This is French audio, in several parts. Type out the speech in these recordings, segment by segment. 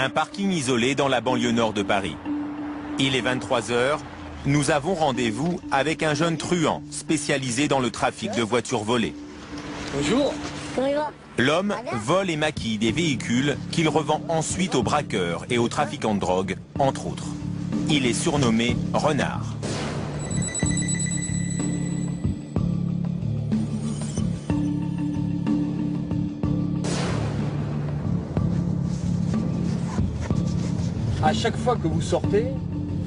Un parking isolé dans la banlieue nord de Paris. Il est 23 h, nous avons rendez-vous avec un jeune truand spécialisé dans le trafic de voitures volées. Bonjour. Comment il va? L'homme vole et maquille des véhicules qu'il revend ensuite aux braqueurs et aux trafiquants de drogue, entre autres. Il est surnommé Renard. À chaque fois que vous sortez,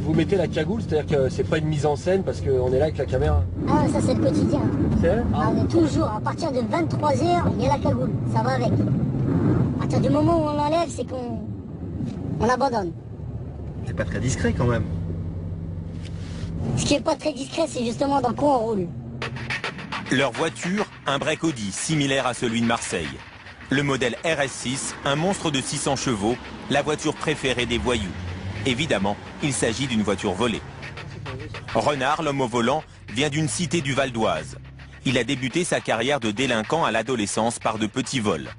vous mettez la cagoule, c'est-à-dire que c'est pas une mise en scène parce qu'on est là avec la caméra. Ah, ça c'est le quotidien. C'est vrai? On est toujours, à partir de 23 h, il y a la cagoule, ça va avec. À partir du moment où on l'enlève, c'est qu'on abandonne. C'est pas très discret quand même. Ce qui est pas très discret, c'est justement dans quoi on roule. Leur voiture, un break Audi similaire à celui de Marseille. Le modèle RS6, un monstre de 600 chevaux, la voiture préférée des voyous. Évidemment, il s'agit d'une voiture volée. Renard, l'homme au volant, vient d'une cité du Val d'Oise. Il a débuté sa carrière de délinquant à l'adolescence par de petits vols.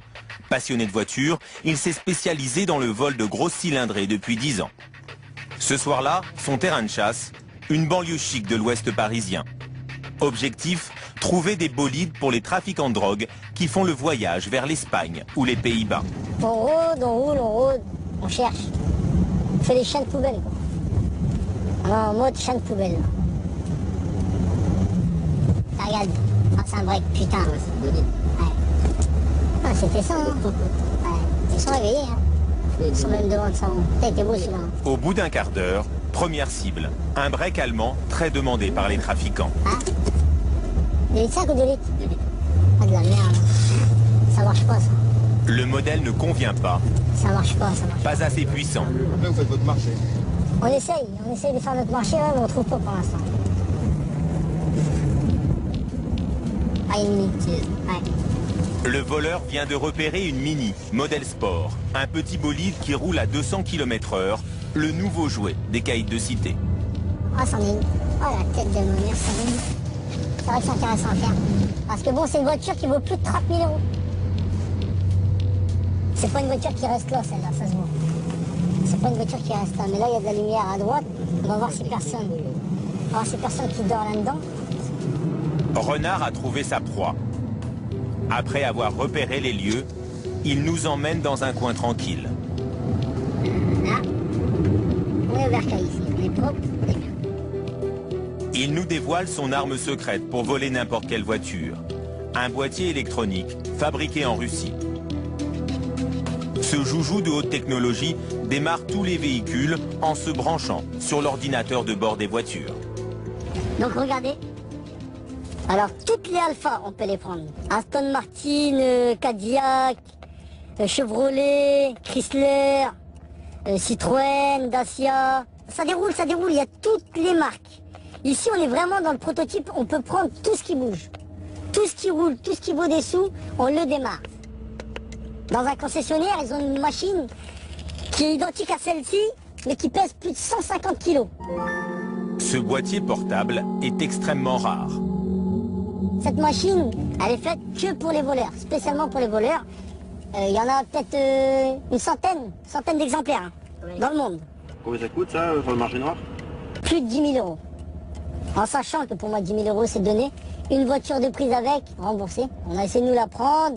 Passionné de voitures, il s'est spécialisé dans le vol de grosses cylindrées depuis 10 ans. Ce soir-là, son terrain de chasse, une banlieue chic de l'ouest parisien. Objectif, trouver des bolides pour les trafiquants de drogue qui font le voyage vers l'Espagne ou les Pays-Bas. On rôde, on roule, on rôde, on cherche. On fait des chiens de poubelle, quoi. On est en mode chien de poubelle. Ça regarde. Ah, c'est un break, putain. Ouais. Ah, c'était ça, hein. Ouais. Ils sont réveillés, hein. Ils sont même devant le salon. T'as été beau celui-là. Au bout d'un quart d'heure, première cible, un break allemand très demandé par les trafiquants. Hein? 2 litres 5 ou 2 litres? Ah, de la merde. Ça marche pas, ça. Le modèle ne convient pas, Ça marche pas, ça marche pas. pas assez puissant. Après vous faites votre marché. On essaye de faire notre marché, ouais, mais on trouve pas pour l'instant. Ah, une minute. Ouais. Le voleur vient de repérer une Mini, modèle sport, un petit bolide qui roule à 200 km/h, le nouveau jouet des caïds de cité. Ah, Sandrine. Oh, la tête de ma mère, Sandrine. C'est vrai que c'est intéressant à faire. Parce que bon, c'est une voiture qui vaut plus de 30 000 €. C'est pas une voiture qui reste là, celle-là, ça se voit. C'est pas une voiture qui reste là. Mais là, il y a de la lumière à droite. On va voir ces personnes. On va voir ces personnes qui dorment là-dedans. Renard a trouvé sa proie. Après avoir repéré les lieux, il nous emmène dans un coin tranquille. Là, on est au bercail ici. On est propre. Il nous dévoile son arme secrète pour voler n'importe quelle voiture. Un boîtier électronique fabriqué en Russie. Ce joujou de haute technologie démarre tous les véhicules en se branchant sur l'ordinateur de bord des voitures. Donc regardez. Alors toutes les Alpha, on peut les prendre. Aston Martin, Cadillac, Chevrolet, Chrysler, Citroën, Dacia. Ça déroule, il y a toutes les marques. Ici on est vraiment dans le prototype, on peut prendre tout ce qui bouge. Tout ce qui roule, tout ce qui vaut des sous, on le démarre. Dans un concessionnaire, ils ont une machine qui est identique à celle-ci, mais qui pèse plus de 150 kilos. Ce boîtier portable est extrêmement rare. Cette machine, elle est faite que pour les voleurs, spécialement pour les voleurs. Il y en a peut-être une centaine d'exemplaires dans le monde. Combien ça coûte ça sur le marché noir? Plus de 10 000 €. En sachant que pour moi 10 000 € c'est donné. Une voiture de prise avec, remboursée. On a essayé de nous la prendre.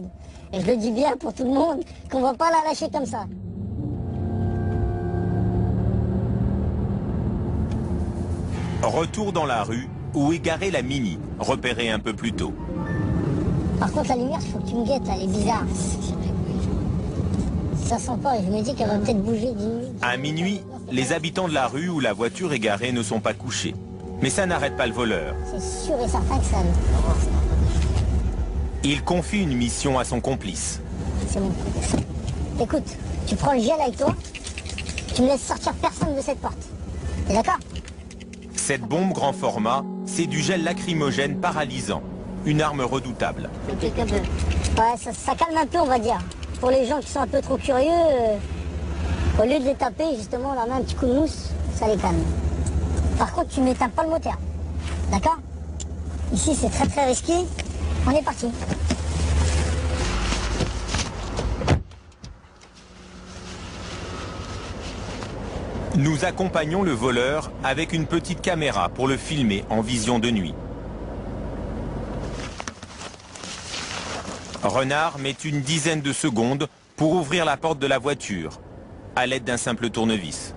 Et je le dis bien pour tout le monde, qu'on va pas la lâcher comme ça. Retour dans la rue où est garée la Mini, repérée un peu plus tôt. Par contre la lumière, il faut que tu me guettes, là, elle est bizarre. Ça sent pas, je me dis qu'elle va peut-être bouger d'une nuit. À minuit, les habitants de la rue où la voiture est garée ne sont pas couchés. Mais ça n'arrête pas le voleur. C'est sûr et certain que ça... Il confie une mission à son complice. C'est bon. Écoute, tu prends le gel avec toi, tu me laisses sortir personne de cette porte. T'es d'accord? Cette bombe grand format, c'est du gel lacrymogène paralysant. Une arme redoutable. Ouais, ça calme un peu, on va dire. Pour les gens qui sont un peu trop curieux, au lieu de les taper, justement, on leur met un petit coup de mousse, ça les calme. Par contre, tu n'éteins pas le moteur. D'accord? Ici, c'est très très risqué. On est parti. Nous accompagnons le voleur avec une petite caméra pour le filmer en vision de nuit. Renard met une dizaine de secondes pour ouvrir la porte de la voiture à l'aide d'un simple tournevis.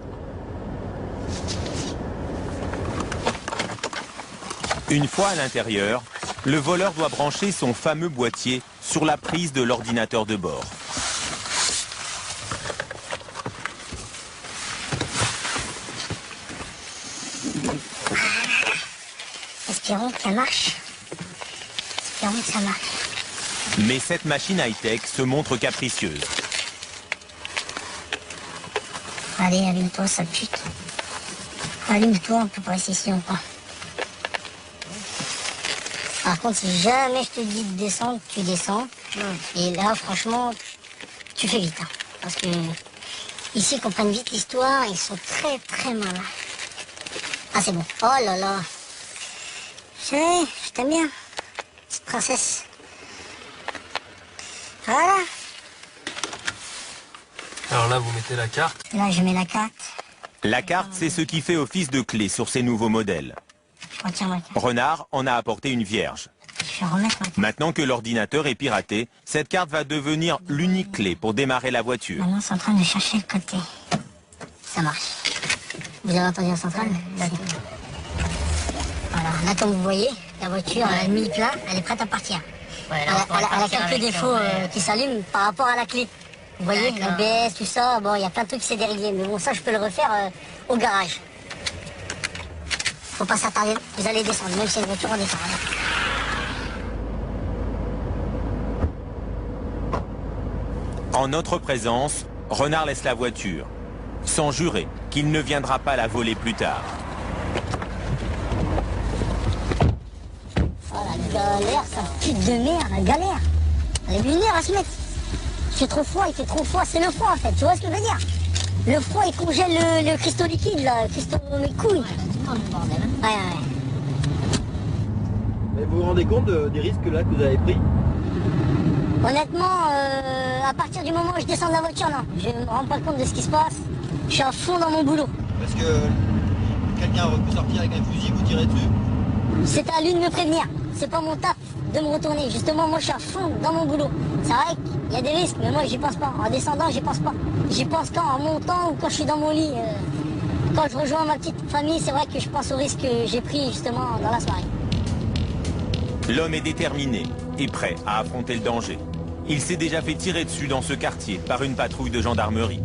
Une fois à l'intérieur, le voleur doit brancher son fameux boîtier sur la prise de l'ordinateur de bord. Espérons que ça marche. Espérons que ça marche. Mais cette machine high-tech se montre capricieuse. Allez, allume-toi, sale pute. Allume-toi, on peut pas rester ici longtemps. Par contre, si jamais je te dis de descendre, tu descends. Et là, franchement, tu fais vite. Hein. Parce que ici, ils comprennent vite l'histoire. Ils sont très, très malins. Ah, c'est bon. Oh là là. Je t'aime bien. Petite princesse. Voilà. Alors là, vous mettez la carte. Et là, je mets la carte. La carte, c'est ce qui fait office de clé sur ces nouveaux modèles. Je retiens ma carte. Renard en a apporté une vierge. Je vais remettre ma carte. Maintenant que l'ordinateur est piraté, cette carte va devenir l'unique clé pour démarrer la voiture. Maintenant, c'est en train de chercher le côté. Ça marche. Vous avez entendu la centrale? Voilà, là, comme vous voyez, la voiture, elle a mis le plein, elle est prête à partir. Ouais, Elle a quelques défauts qui s'allument par rapport à la clé. Vous voyez, l'ABS, tout ça, bon, il y a plein de trucs qui s'est déréglé. Mais bon, ça, je peux le refaire au garage. Faut pas s'attarder, vous allez descendre, même si c'est une voiture, on descend. En notre présence, Renard laisse la voiture, sans jurer qu'il ne viendra pas la voler plus tard. Oh la galère, ça pute de merde, la galère. Elle est une heure à se mettre. Il fait trop froid, c'est le froid en fait, tu vois ce que je veux dire? Le froid il congèle le cristaux liquide là, le cristaux mes couilles. Ouais. Mais vous vous rendez compte des risques là que vous avez pris? Honnêtement, à partir du moment où je descends de la voiture, non, je me rends pas compte de ce qui se passe. Je suis à fond dans mon boulot. Parce que quelqu'un peut sortir avec un fusil, vous tirer dessus. C'est à lui de me prévenir. C'est pas mon taf de me retourner. Justement, moi je suis à fond dans mon boulot. C'est vrai qu'il y a des risques, mais moi j'y pense pas. En descendant, j'y pense pas. J'y pense quand en montant ou quand je suis dans mon lit. Quand je rejoins ma petite famille, c'est vrai que je pense aux risques que j'ai pris justement dans la soirée. L'homme est déterminé et prêt à affronter le danger. Il s'est déjà fait tirer dessus dans ce quartier par une patrouille de gendarmerie.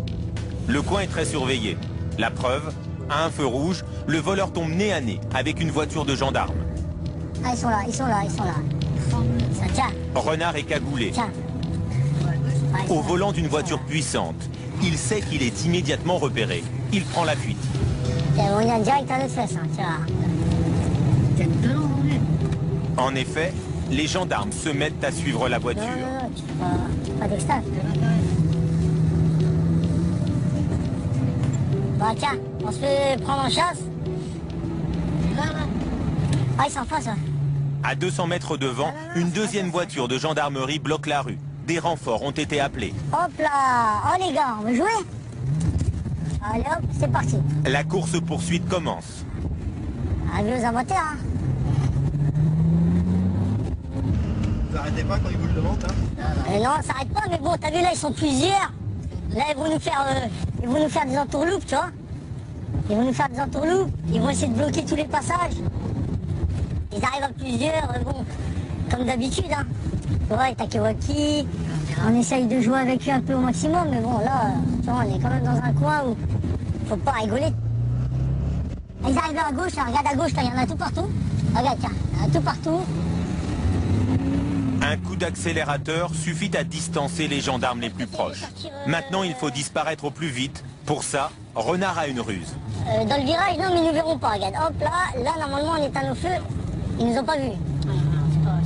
Le coin est très surveillé. La preuve, à un feu rouge, le voleur tombe nez à nez avec une voiture de gendarme. Ah, ils sont là. Ça tient. Renard est cagoulé. Tiens. Au volant d'une voiture puissante, il sait qu'il est immédiatement repéré. Il prend la fuite. On y a direct à notre fesse, hein, tu vois. En effet, les gendarmes se mettent à suivre la voiture. Non, tu fais pas d'extase. Bah tiens, on se fait prendre en chasse. Ah, ils sont en face, là. À 200 mètres devant, une deuxième voiture de gendarmerie bloque la rue. Des renforts ont été appelés. Hop là. Oh les gars, on veut jouer? Allez hop, c'est parti. La course-poursuite commence. Avis aux amateurs, hein. Vous arrêtez pas quand ils vous le demandent, hein? Non, ça s'arrête pas, mais bon, t'as vu là, ils sont plusieurs. Là, ils vont nous faire des entourloupes, tu vois. Ils vont nous faire des entourloupes, ils vont essayer de bloquer tous les passages. Ils arrivent à plusieurs, bon, comme d'habitude, hein. Tu vois, Takewaki, on essaye de jouer avec eux un peu au maximum, mais bon, là, tu vois, on est quand même dans un coin où faut pas rigoler. Ils arrivent là à gauche, là, regarde à gauche, là, il y en a tout partout. Regarde, tiens, il y en a tout partout. Un coup d'accélérateur suffit à distancer les gendarmes les plus proches. Maintenant, il faut disparaître au plus vite. Pour ça, Renard a une ruse. Dans le virage, non, mais ils nous verront pas, regarde. Hop là, normalement, on éteint nos feux. Ils nous ont pas vus.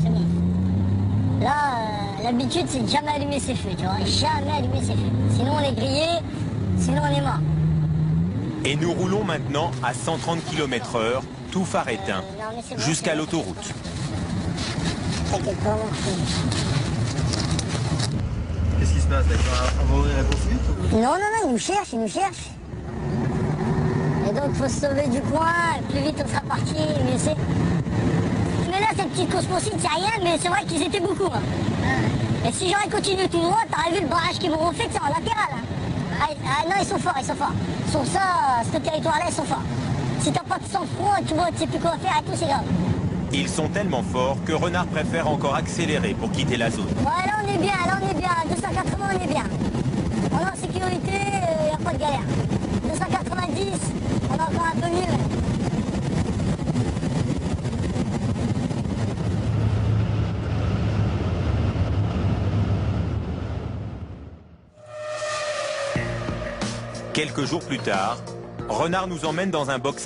C'est bon. Là, l'habitude, c'est de jamais allumer ses feux, tu vois. Jamais allumer ses feux. Sinon, on est grillé, sinon, on est mort. Et nous roulons maintenant à 130 km/h, tout phare éteint, jusqu'à l'autoroute. T'inquiète pas, mon fou. Qu'est-ce qui se passe là? On va ouvrir la poursuite ou... Non, ils nous cherchent. Et donc faut se sauver du coin, plus vite on sera parti, mieux c'est. Mais là cette petite cosmocide c'est rien, mais c'est vrai qu'ils étaient beaucoup. Hein. Et si j'aurais continué tout droit, t'aurais vu le barrage qu'ils m'ont fait, c'est en latéral. Hein. Ah non, ils sont forts, ils sont forts. Sur ça, ce territoire-là, ils sont forts. Si t'as pas de sang-froid, tu vois, tu sais plus quoi faire et tout, c'est grave. Ils sont tellement forts que Renard préfère encore accélérer pour quitter la zone. Ouais, là on est bien, là on est bien. 280, on est bien. On est en sécurité, il n'y a pas de galère. 290, on est encore un peu mieux. Quelques jours plus tard, Renard nous emmène dans un box